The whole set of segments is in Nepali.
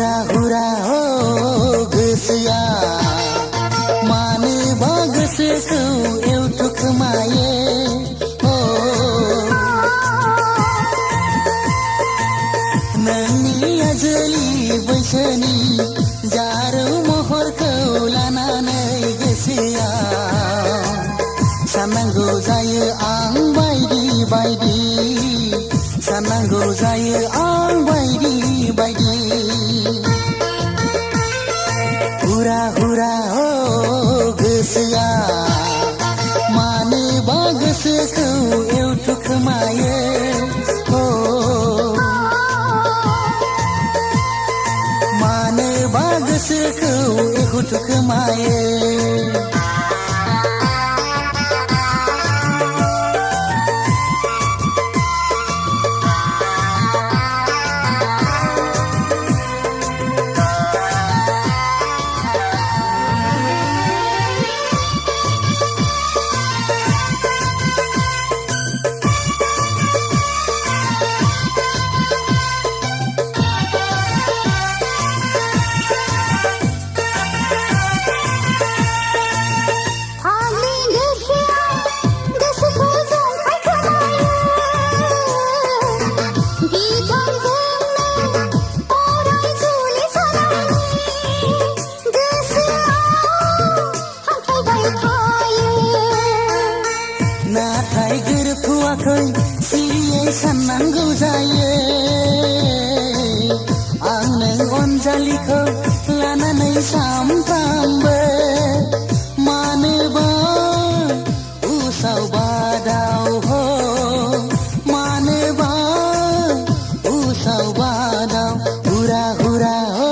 हुरा हुरा हो गोसोआ मानोबा गोसोखौ एवथुखोमायो नोंनि आजोलि बैसोनि जारौ महरखौ लानानै गोसोआ साननांगौ जायो आं बायदि बायदि साननांगौ जायो आं बायदि बायदि हुरा हुरा हो गोसोआ मानोबा गोसोखौ एवथुखोमायो मानोबा गोसोखौ एवथुखोमायो नाथाय गोरोबथ'वाखै सिरियै साननांगौ जायो आं नों अनजालिखौ लानानै सामफ्रामबो मानोबा उसाव बादाव हो मानोबा उसाव बादाव हुरा हुरा हो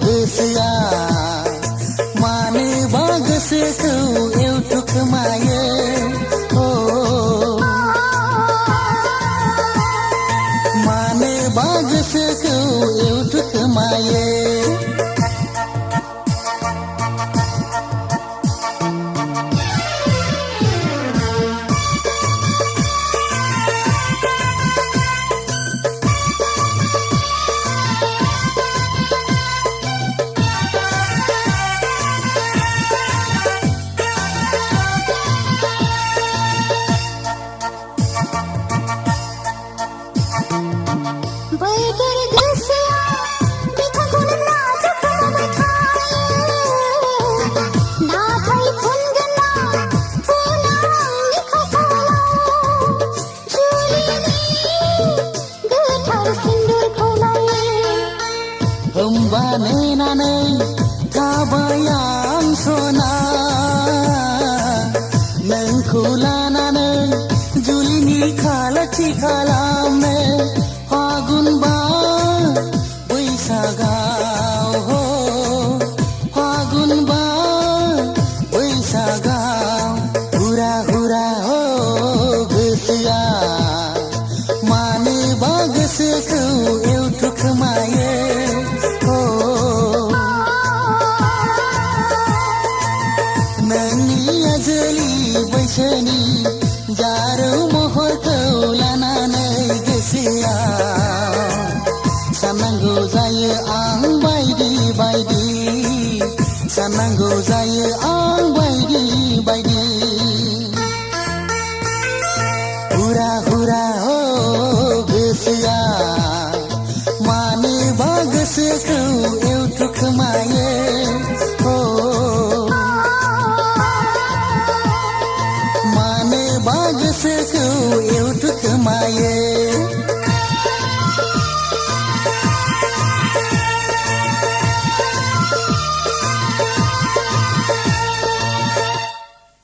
गोसोआ मानोबा गोसोखौ एवथुखोमायो मानोबा गोसोखौ एवथुखोमायो बैफोर गोसोआ बिथांखौनो नाजाखोमाबाय थायो नाथाय फुनगोन ना फुना आंनि खाफालाव जुलिनि गोथार सिन्दुरखौलाय होमबा नेनानै थाबाय आं सना नोंखौ लानानै जुलिनि खालाथि खालामनो फागुन बा बैसागा